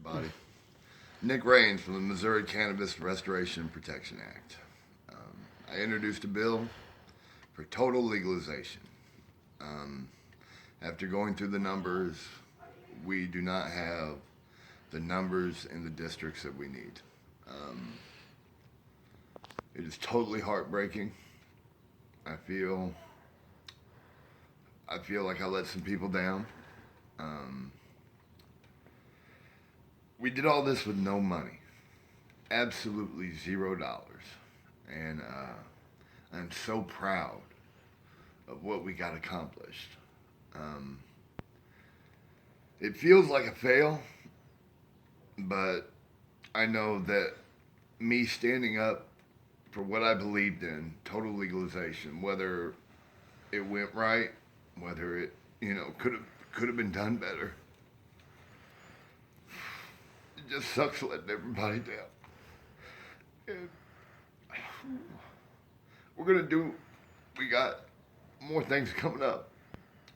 everybody. Nick Raines from the Missouri Cannabis Restoration and Protection Act. I introduced a bill for total legalization. Um, After going through the numbers, we do not have the numbers in the districts that we need. Um, it is totally heartbreaking. I feel I feel like I let some people down. Um, we did all this with no money, absolutely $0, and I'm so proud of what we got accomplished. Um, it feels like a fail, but I know that me standing up for what I believed in, total legalization, whether it went right, whether it could have been done better. It just sucks letting everybody down. And we're gonna do. We got more things coming up,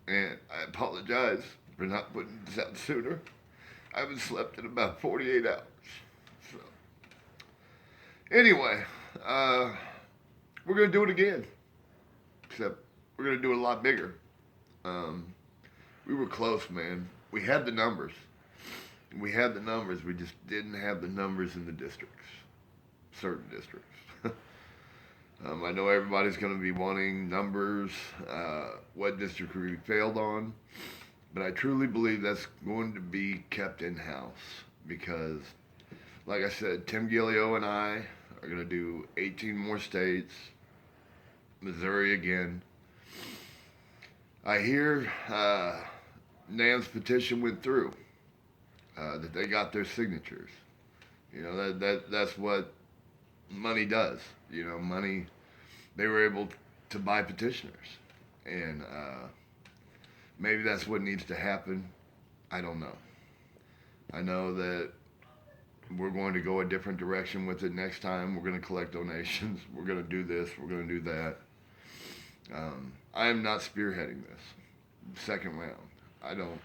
and I apologize for not putting this out sooner. I haven't slept in about 48 hours. So anyway, uh, we're gonna do it again, except we're gonna do it a lot bigger. Um, we were close, man. We had the numbers. We had the numbers. We just didn't have the numbers in the districts, certain districts. I know everybody's going to be wanting numbers, what district we failed on, but I truly believe that's going to be kept in house because, like I said, Tim Gillio and I are going to do 18 more states, Missouri again. I hear Nan's petition went through, that they got their signatures. You know, that's what money does. You know, money, they were able to buy petitioners. And maybe that's what needs to happen. I don't know. I know that we're going to go a different direction with it next time. We're going to collect donations. We're going to do this. We're going to do that. I am not spearheading this second round. I don't.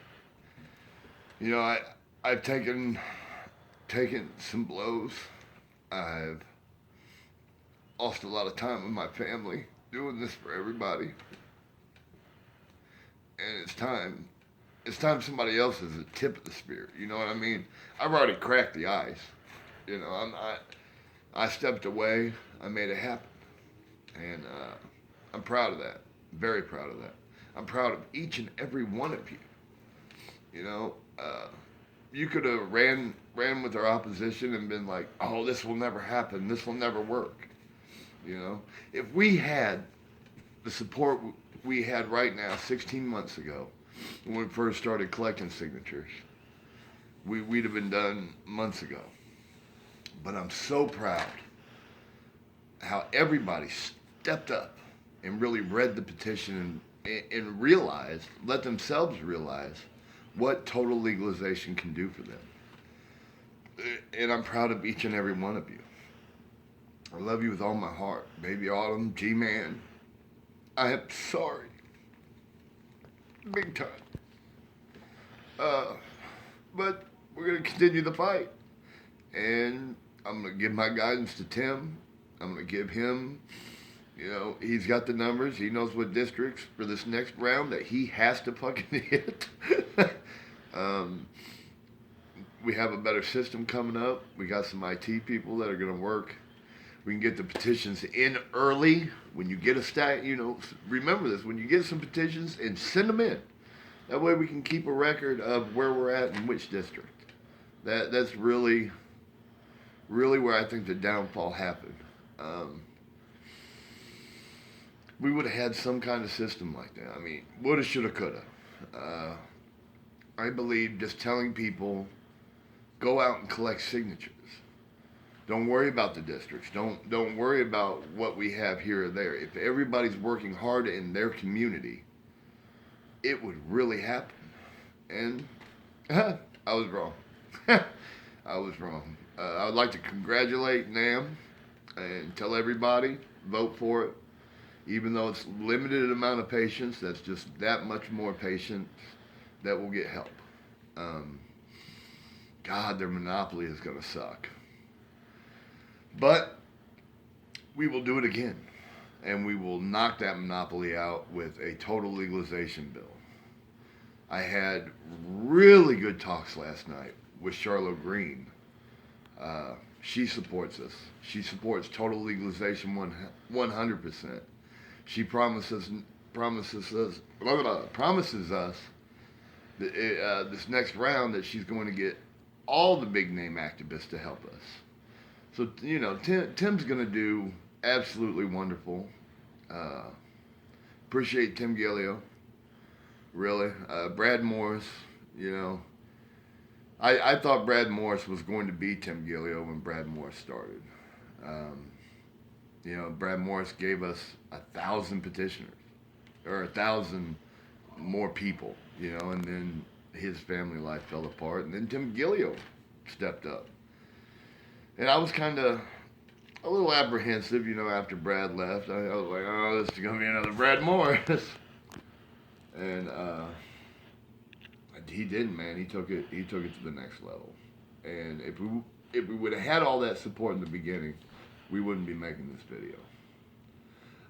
You know, I've taken some blows. I've lost a lot of time with my family doing this for everybody, and it's time. It's time somebody else is the tip of the spear. You know what I mean? I've already cracked the ice. You know, I stepped away. I made it happen, and I'm proud of that. Very proud of that. I'm proud of each and every one of you. You know, you could have ran with our opposition and been like, "Oh, this will never happen. This will never work." You know, if we had the support we had right now, 16 months ago, when we first started collecting signatures, we'd have been done months ago. But I'm so proud how everybody stepped up and really read the petition and realized, let themselves realize what total legalization can do for them. And I'm proud of each and every one of you. I love you with all my heart. Baby Autumn, G-Man, I am sorry. Big time. But we're going to continue the fight. And I'm going to give my guidance to Tim. I'm going to give him, you know, he's got the numbers. He knows what districts for this next round that he has to fucking hit. We have a better system coming up. We got some IT people that are going to work. We can get the petitions in early. When you get a stat, you know, remember this, when you get some petitions and send them in. That way we can keep a record of where we're at in which district. That's really, really where I think the downfall happened. We would have had some kind of system like that. I mean, woulda, shoulda, coulda. I believe just telling people, go out and collect signatures. Don't worry about the districts. Don't worry about what we have here or there. If everybody's working hard in their community, it would really happen. And I was wrong. I was wrong. I would like to congratulate NAM and tell everybody, vote for it. Even though it's limited amount of patients, that's just that much more patients that will get help. God, their monopoly is going to suck. But we will do it again. And we will knock that monopoly out with a total legalization bill. I had really good talks last night with Charlotte Green. She supports us. She supports total legalization 100%. She promises us that, this next round that she's going to get all the big name activists to help us. So Tim's going to do absolutely wonderful. Appreciate Tim Gillio. Really, Brad Morris. I thought Brad Morris was going to be Tim Gillio when Brad Morris started. Brad Morris gave us 1,000 petitioners, or 1,000 more people, and then his family life fell apart, and then Tim Gillio stepped up. And I was kind of a little apprehensive, after Brad left. I was like, oh, this is going to be another Brad Morris. And he didn't, man. He took it to the next level. And if we would have had all that support in the beginning, we wouldn't be making this video.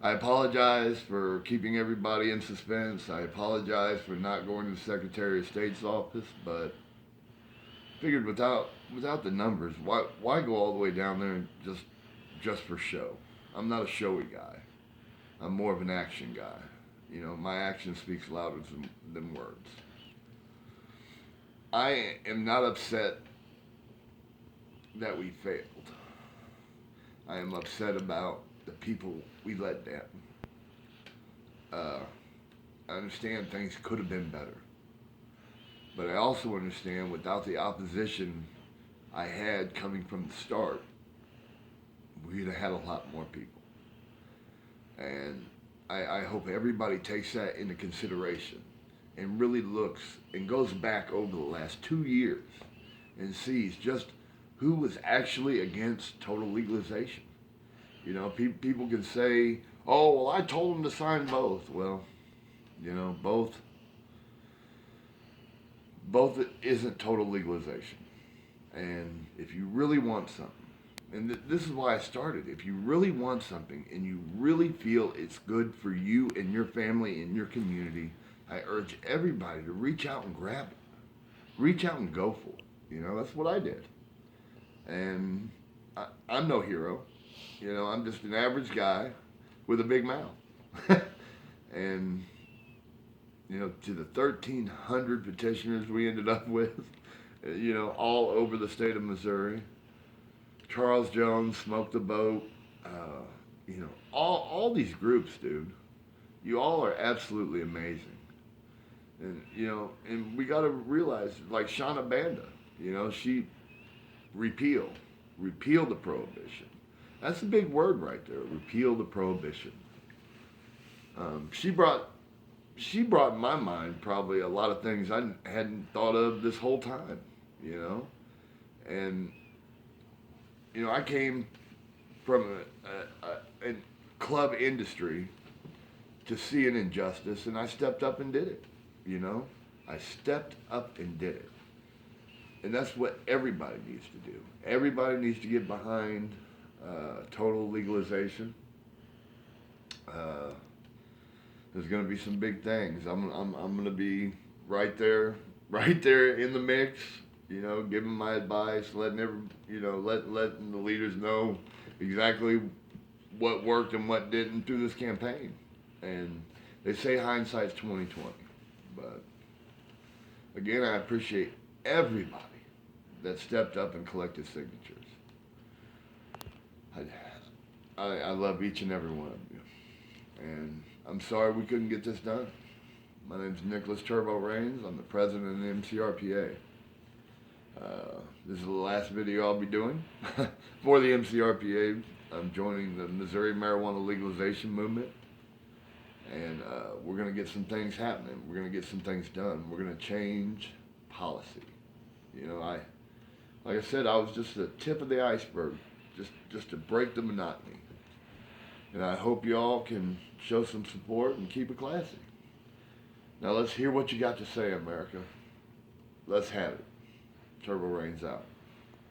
I apologize for keeping everybody in suspense. I apologize for not going to the Secretary of State's office, but figured without the numbers, why go all the way down there and just for show? I'm not a showy guy. I'm more of an action guy. My action speaks louder than words. I am not upset that we failed. I am upset about the people we let down. I understand things could have been better. But I also understand without the opposition I had coming from the start, we'd have had a lot more people. And I hope everybody takes that into consideration and really looks and goes back over the last 2 years and sees just who was actually against total legalization. People can say, oh, well, I told them to sign both. Well, both isn't total legalization. And if you really want something, and this is why I started, if you really want something and you really feel it's good for you and your family and your community, I urge everybody to reach out and grab it. Reach out and go for it. That's what I did. And I'm no hero. I'm just an average guy with a big mouth. And, to the 1,300 petitioners we ended up with, all over the state of Missouri. Charles Jones, Smoke the Boat, all these groups, dude. You all are absolutely amazing. And, and we got to realize, like Shauna Banda, she repeal the prohibition. That's a big word right there, repeal the prohibition. She brought in my mind probably a lot of things I hadn't thought of this whole time, and, I came from a club industry to see an injustice, and I stepped up and did it, I stepped up and did it. And that's what everybody needs to do. Everybody needs to get behind total legalization. There's going to be some big things. I'm going to be right there in the mix. Giving my advice, letting letting the leaders know exactly what worked and what didn't through this campaign. And they say hindsight's 20/20, but again, I appreciate everybody that stepped up and collected signatures. I love each and every one of you, and I'm sorry we couldn't get this done. My name's Nicholas Turbo Rains. I'm the president of the MCRPA. This is the last video I'll be doing for the MCRPA. I'm joining the Missouri marijuana legalization movement, and we're going to get some things happening. We're going to get some things done. We're going to change policy. Like I said, I was just the tip of the iceberg, just to break the monotony. And I hope you all can show some support and keep it classy. Now let's hear what you got to say, America. Let's have it. Turbo Rain's out.